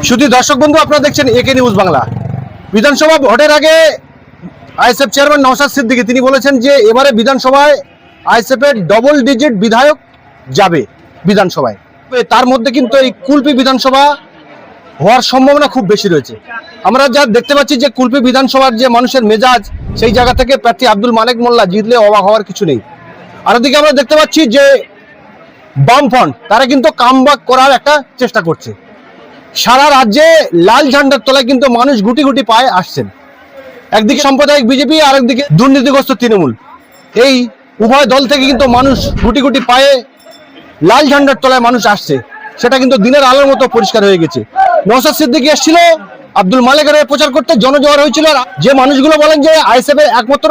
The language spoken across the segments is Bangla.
শুধু দর্শক বন্ধু, আপনারা দেখছেন একে নিউজ বাংলা। বিধানসভা ভোটের আগে আইএসএফ চেয়ারম্যান নওশাদ সিদ্দিকী তিনি বলেছেন যে এবারে বিধানসভায় আইএসএফের ডবল ডিজিট বিধায়ক যাবে বিধানসভায়। তার মধ্যে কিন্তু এই কুলপি বিধানসভা হওয়ার সম্ভাবনা খুব বেশি রয়েছে। আমরা যা দেখতে পাচ্ছি যে কুলপি বিধানসভার যে মানুষের মেজাজ, সেই জায়গা থেকে প্রার্থী আব্দুল মালেক মোল্লা জিতলে অবাক হওয়ার কিছু নেই। আর ওদিকে আমরা দেখতে পাচ্ছি যে বামফ্রন্ট তারা কিন্তু কামব্যাক করার একটা চেষ্টা করছে। সারা রাজ্যে লাল ঝান্ডার তলায় কিন্তু মানুষ গুটি গুটি পায়ে আসছেন। একদিকে সাম্প্রদায়িক বিজেপি, আর একদিকে দুর্নীতিগ্রস্ত তৃণমূল। এই উভয় দল থেকে কিন্তু মানুষ গুটি গুটি পায়ে লাল ঝান্ডার তলায় মানুষ আসছে, সেটা কিন্তু দিনের আলোর মতো পরিষ্কার হয়ে গেছে। নওশাদ সিদ্দিকী এসেছিল আব্দুল মালেকের প্রচার করতে, জনজোয়ার হয়েছিল। যে মানুষগুলো বলেন যে আইএসএফ এর একমাত্র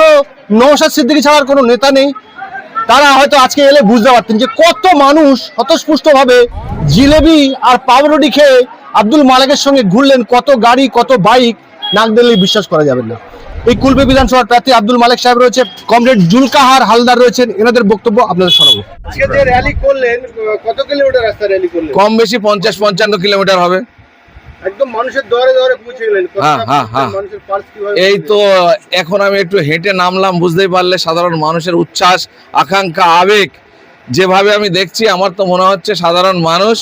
নওশাদ সিদ্দিকী ছাড়ার কোনো নেতা নেই, তারা হয়তো আজকে এলে বুঝতে পারতেন যে কত মানুষ স্বতঃস্ফূর্তভাবে জিলেবি আর পাউরুটি খেয়ে আব্দুল মালেকের সঙ্গে ঘুরলেন, কত গাড়ি কত বাইক, নাক দিলে বিশ্বাস করা যাবে না। এই কুলপি বিধানসভার প্রার্থী আব্দুল মালেক সাহেব রয়েছে, কমরেড জুলকাহার হালদার রয়েছেন, এনাদের বক্তব্য আপনাদের শোনাবো। আজকে যে র্যালি করলেন, কত কিলোমিটার রাস্তা র্যালি করলেন? কম বেশি 50-55 কিলোমিটার হবে। একদম মানুষের দরে দরে পৌঁছে গেলেন। মানুষের পালস কিভাবে? এই তো এখন আমি একটু হেঁটে নামলাম, বুঝতেই পারলে সাধারণ মানুষের উচ্ছ্বাস, আকাঙ্ক্ষা, আবেগ যেভাবে আমি দেখছি, আমার তো মনে হচ্ছে সাধারণ মানুষ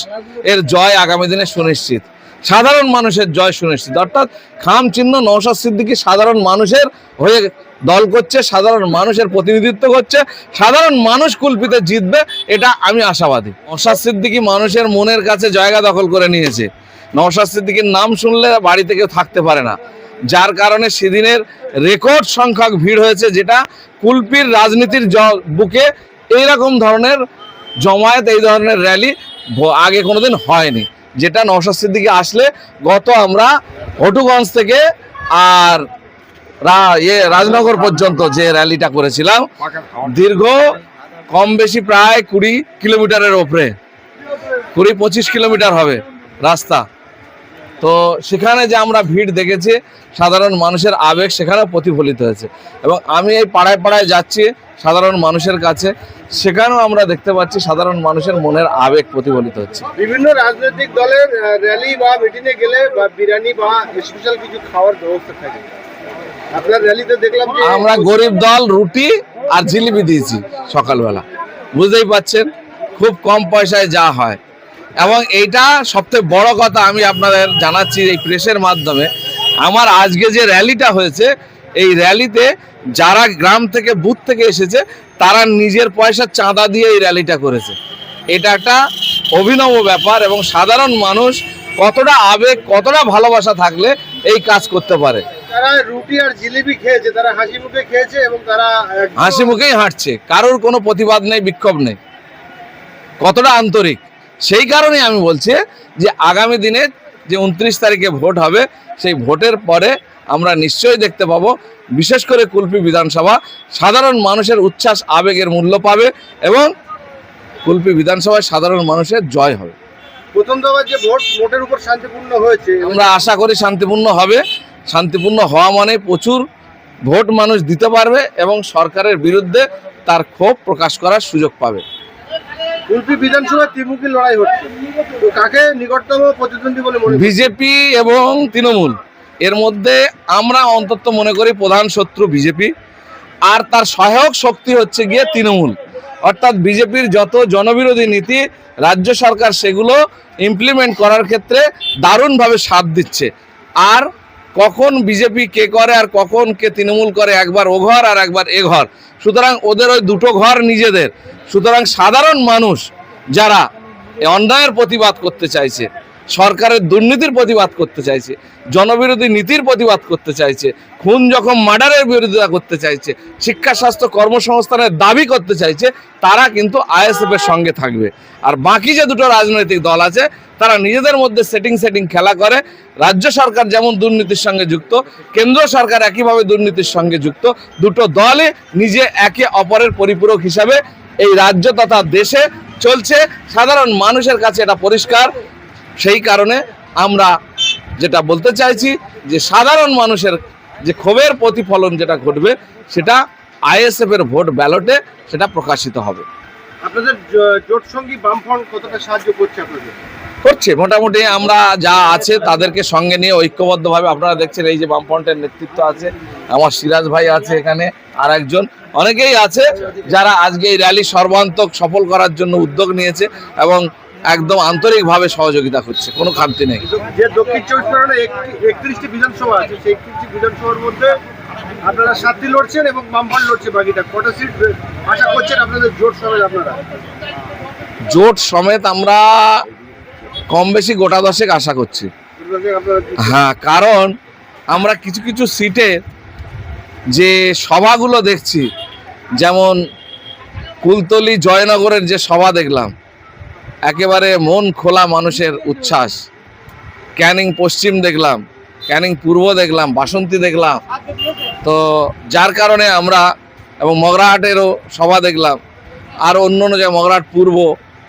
এর জয় আগামী দিনে সুনিশ্চিত। সাধারণ মানুষের জয় সুনিশ্চিত, অর্থাৎ খাম চিহ্ন নওশাদ সিদ্দিকী সাধারণ মানুষের হয়ে দল করছে, সাধারণ মানুষের প্রতিনিধিত্ব করছে, সাধারণ মানুষ কুলপিতে জিতবে, এটা আমি আশাবাদী। নওশাদ সিদ্দিকী মানুষের মনের কাছে জায়গা দখল করে নিয়েছে। নওশাদ সিদ্দিকীর নাম শুনলে বাড়িতে কেউ থাকতে পারে না, যার কারণে সেদিনের রেকর্ড সংখ্যক ভিড় হয়েছে, যেটা কুলপির রাজনীতির বুকে এইরকম ধরনের জমায়েত, এই ধরনের র্যালি আগে কোনোদিন হয়নি। যেটা নওশাদ সিদ্দিকী আসলে গত আমরা হটুগঞ্জ থেকে আর রাজনগর পর্যন্ত যে র্যালিটা করেছিলাম, দীর্ঘ কম বেশি প্রায় 20 কিলোমিটারের ওপরে, 20-25 কিলোমিটার হবে রাস্তা। তো সেখানে যে আমরা ভিড় দেখেছি, সাধারণ মানুষের আবেগ সেখানেও প্রতিফলিত হয়েছে। এবং আমি এই পাড়ায় পাড়ায় যাচ্ছি সাধারণ মানুষের কাছে, সেখানেও আমরা দেখতে পাচ্ছি সাধারণ মানুষের মনের আবেগ প্রতিফলিত হচ্ছে। বিভিন্ন রাজনৈতিক দলের র্যালি বা মিটিংয়ে গেলে বা বিরিয়ানি বা স্পেশাল কিছু খাওয়ার ব্যবস্থা থাকে। আপনার র্যালিতে দেখলাম যে আমরা গরিব দল রুটি আর জিলিপি দিয়েছি সকালবেলা, বুঝতেই পাচ্ছেন খুব কম পয়সায় যা হয়। এবং এইটা সবথেকে বড় কথা আমি আপনাদের জানাচ্ছি এই প্রেসের মাধ্যমে, আমার আজকে যে র্যালিটা হয়েছে, এই র্যালিতে যারা গ্রাম থেকে বুথ থেকে এসেছে, তারা নিজের পয়সা চাঁদা দিয়ে এই র্যালিটা করেছে। এটা একটা অভিনব ব্যাপার। এবং সাধারণ মানুষ কতটা আবেগ, কতটা ভালোবাসা থাকলে এই কাজ করতে পারে। তারা রুটি আর জিলিপি খেয়েছে, তারা হাসি মুখে খেয়েছে এবং তারা হাসি মুখেই হাঁটছে, কারোর কোনো প্রতিবাদ নেই, বিক্ষোভ নেই। কতটা আন্তরিক, সেই কারণে আমি বলছি যে আগামী দিনে যে 29 তারিখে ভোট হবে, সেই ভোটের পরে আমরা নিশ্চয়ই দেখতে পাবো, বিশেষ করে কুলপি বিধানসভা সাধারণ মানুষের উচ্ছ্বাস আবেগের মূল্য পাবে এবং কুলপি বিধানসভায় সাধারণ মানুষের জয় হবে। প্রথম দফার যে ভোটের উপর শান্তিপূর্ণ হয়েছে, আমরা আশা করি শান্তিপূর্ণ হবে। শান্তিপূর্ণ হওয়া মানে প্রচুর ভোট মানুষ দিতে পারবে এবং সরকারের বিরুদ্ধে তার ক্ষোভ প্রকাশ করার সুযোগ পাবে। কুলপি বিধানসভা ত্রিমুখী লড়াই হচ্ছে, তো কাকে নিকটতম প্রতিদ্বন্দ্বী বলে মনে? বিজেপি এবং তৃণমূল, এর মধ্যে আমরা অন্তত মনে করি প্রধান শত্রু বিজেপি, আর তার সহায়ক শক্তি হচ্ছে গিয়ে তৃণমূল। অর্থাৎ বিজেপির যত জনবিরোধী নীতি রাজ্য সরকার সেগুলো ইমপ্লিমেন্ট করার ক্ষেত্রে দারুণভাবে সাথ দিচ্ছে। আর কখন বিজেপি কে করে আর কখন কে তৃণমূল করে, একবার ও ঘর আর একবার এ ঘর, সুতরাং ওদের ওই দুটো ঘর নিজেদের। সুতরাং সাধারণ মানুষ যারা অন্যায়ের প্রতিবাদ করতে চাইছে, সরকারের দুর্নীতির প্রতিবাদ করতে চাইছে, জনবিরোধী নীতির প্রতিবাদ করতে চাইছে, খুন জখম মার্ডারের বিরোধিতা করতে চাইছে, শিক্ষা স্বাস্থ্য কর্মসংস্থানের দাবি করতে চাইছে, তারা কিন্তু আইএসএফের সঙ্গে থাকবে। আর বাকি যে দুটো রাজনৈতিক দল আছে, তারা নিজেদের মধ্যে সেটিং খেলা করে। রাজ্য সরকার যেমন দুর্নীতির সঙ্গে যুক্ত, কেন্দ্র সরকার একইভাবে দুর্নীতির সঙ্গে যুক্ত। দুটো দলে নিজে একে অপরের পরিপূরক হিসাবে এই রাজ্য তথা দেশে চলছে। সাধারণ মানুষের কাছে এটা পরিষ্কার। সেই কারণে আমরা যেটা বলতে চাইছি যে সাধারণ মানুষের যে ক্ষোভের প্রতিফলন যেটা ঘটবে, সেটা আইএসএফ এর ভোট ব্যালটে সেটা প্রকাশিত হবে। আপনাদের জোট সঙ্গী বামফ্রন্ট কতটা সাহায্য করছে আপনাদের? করছে মোটামুটি, আমরা যা আছে তাদেরকে সঙ্গে নিয়ে ঐক্যবদ্ধভাবে। আপনারা দেখছেন এই যে বামফ্রন্টের নেতৃত্ব আছে, আমার সিরাজ ভাই আছে এখানে, আর একজন, অনেকেই আছে যারা আজকে এই র্যালি সর্বান্তক সফল করার জন্য উদ্যোগ নিয়েছে এবং একদম আন্তরিকভাবে সহযোগিতা করছে, কোনো খামতি নেই। যে দক্ষিণ চব্বিশ পরগনায় 31টি বিধানসভা আছে, সেই 31টি বিধানসভার মধ্যে আপনারা 7টি লড়ছেন এবং বামফ্রন্ট লড়ছে বাকিটা। কটা সিট আশা করছেন আপনাদের জোট সমেত? আপনারা জোট সমেত আমরা কম বেশি গোটা দশেক আশা করছি। হ্যাঁ, কারণ আমরা কিছু কিছু সিটে যে সভাগুলো দেখছি, যেমন কুলতলি জয়নগরের যে সভা দেখলাম, একেবারে মন খোলা মানুষের উচ্ছ্বাস। ক্যানিং পশ্চিম দেখলাম, ক্যানিং পূর্ব দেখলাম, বাসন্তী দেখলাম। তো যার কারণে আমরা, এবং মগরাহাটেরও সভা দেখলাম, আর অন্য অন্য জায়গায় মগরাহাট পূর্ব,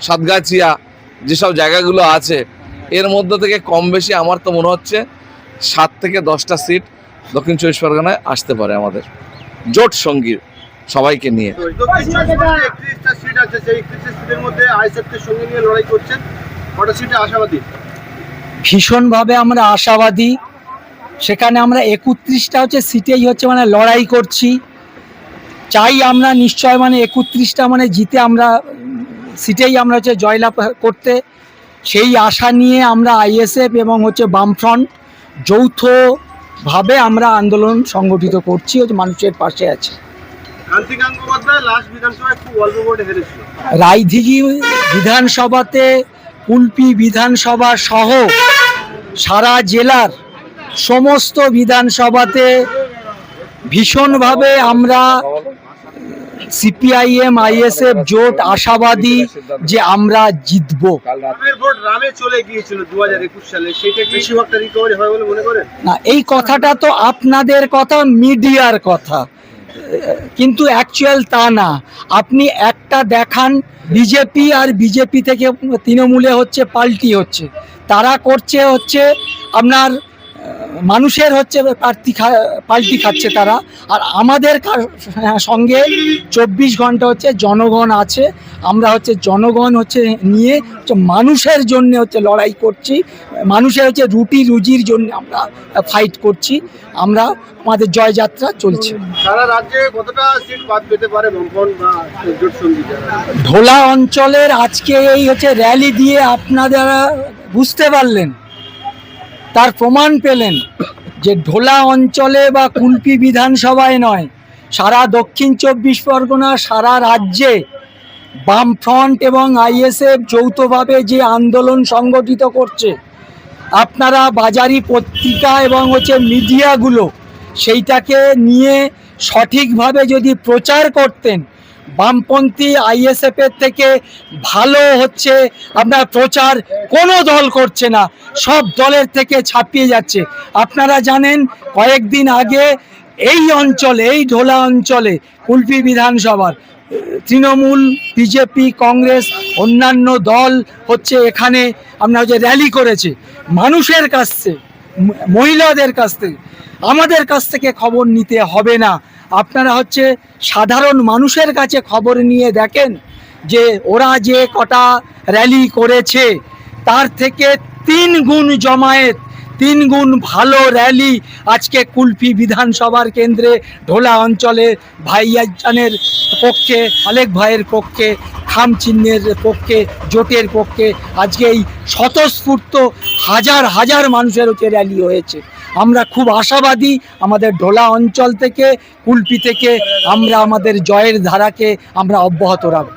সাতগাছিয়া যেসব জায়গাগুলো আছে, এর মধ্য থেকে কম বেশি আমার তো মনে হচ্ছে 7 থেকে 10টা সিট দক্ষিণ চব্বিশ পরগনায় আসতে পারে আমাদের জোট সঙ্গী সবাইকে নিয়ে। দক্ষিণ চব্বিশ পরগনায় 31টা সিট আছে, সেই 31টা সিটের মধ্যে আইএসএফকে সঙ্গে নিয়ে লড়াই করছেন। কটা সিটে আশাবাদী? ভীষণভাবে আমরা আশাবাদী। সেখানে আমরা 31টা হচ্ছে সিটেই হচ্ছে মানে লড়াই করছি, চাই আমরা নিশ্চয় মানে 31টা মানে জিতে আমরা সিটেই আমরা হচ্ছে জয়লাভ করতে। সেই আশা নিয়ে আমরা আইএসএফ এবং হচ্ছে বামফ্রন্ট যৌথভাবে আমরা আন্দোলন সংগঠিত করছি, হচ্ছে মানুষের পাশে আছে। কান্তি গঙ্গোপাধ্যায় লাস্ট বিধানসভায় খুব অল্প ভোটে হেরেছিল। রায়দিঘি বিধানসভাতে, কুলপি বিধানসভা সহ সারা জেলার সমস্ত বিধানসভাতে ভীষণভাবে আমরা সিপিআইএম আইএসএফ জোট আশাবাদী যে আমরা জিতবো। রামের ভোট রামে চলে গিয়েছিল 2021 সালে, সেটা কি বেশিরভাগটা রিকভারি হয় বলে মনে করেন? না, এই কথাটা তো আপনাদের কথা, মিডিয়ার কথা, কিন্তু অ্যাকচুয়াল তা না। আপনি একটা দেখান, বিজেপি আর বিজেপি থেকে তৃণমূলে হচ্ছে পাল্টি হচ্ছে, তারা করছে হচ্ছে আপনার মানুষের হচ্ছে পাল্টি খাচ্ছে তারা। আর আমাদের সঙ্গে 24 ঘন্টা হচ্ছে জনগণ আছে, আমরা হচ্ছে জনগণ হচ্ছে নিয়ে হচ্ছে মানুষের জন্য হচ্ছে লড়াই করছি, মানুষের হচ্ছে রুটি রুজির জন্য আমরা ফাইট করছি। আমরা আমাদের জয়যাত্রা চলছে। সারা রাজ্যে কতটা সিট বাদ পেতে পারে বামফ্রন্ট বা জোট সঙ্গীরা? ঢোলা অঞ্চলের আজকে এই হচ্ছে র্যালি দিয়ে আপনারা বুঝতে পারলেন, তার প্রমাণ পেলেন যে ঢোলা অঞ্চলে বা কুলপি বিধানসভায় নয়, সারা দক্ষিণ 24 পরগনা, সারা রাজ্যে বামফ্রন্ট এবং আইএসএফ যৌথভাবে যে আন্দোলন সংগঠিত করছে, আপনারা বাজারি পত্রিকা এবং হচ্ছে মিডিয়াগুলো সেইটাকে নিয়ে সঠিকভাবে যদি প্রচার করতেন, বামপন্থী আইএসএফের থেকে ভালো হচ্ছে আপনার প্রচার কোনো দল করছে না, সব দলের থেকে ছাপিয়ে যাচ্ছে। আপনারা জানেন কয়েকদিন আগে এই অঞ্চলে, এই ঢোলা অঞ্চলে কুলপি বিধানসভার তৃণমূল, বিজেপি, কংগ্রেস, অন্যান্য দল হচ্ছে এখানে আপনার হচ্ছে র্যালি করেছে মানুষের কাছ থেকে, মহিলাদের কাছ থেকে। আমাদের কাছ থেকে খবর নিতে হবে না, আপনারা হচ্ছে সাধারণ মানুষের কাছে খবর নিয়ে দেখেন যে ওরা যে কটা র্যালি করেছে তার থেকে 3 গুণ জমায়েত, 3 গুণ ভালো র্যালি আজকে কুলপি বিধানসভার কেন্দ্রে ঢোলা অঞ্চলে ভাইজানের পক্ষে, আলেক ভাইয়ের পক্ষে, খাম চিহ্নের পক্ষে, জোটের পক্ষে আজকে এই স্বতঃস্ফূর্ত হাজার হাজার মানুষের হচ্ছে র্যালি হয়েছে। আমরা খুব আশাবাদী, আমাদের ঢোলা অঞ্চল থেকে, কুলপি থেকে আমরা আমাদের জয়ের ধারাকে আমরা অব্যাহত রাখব।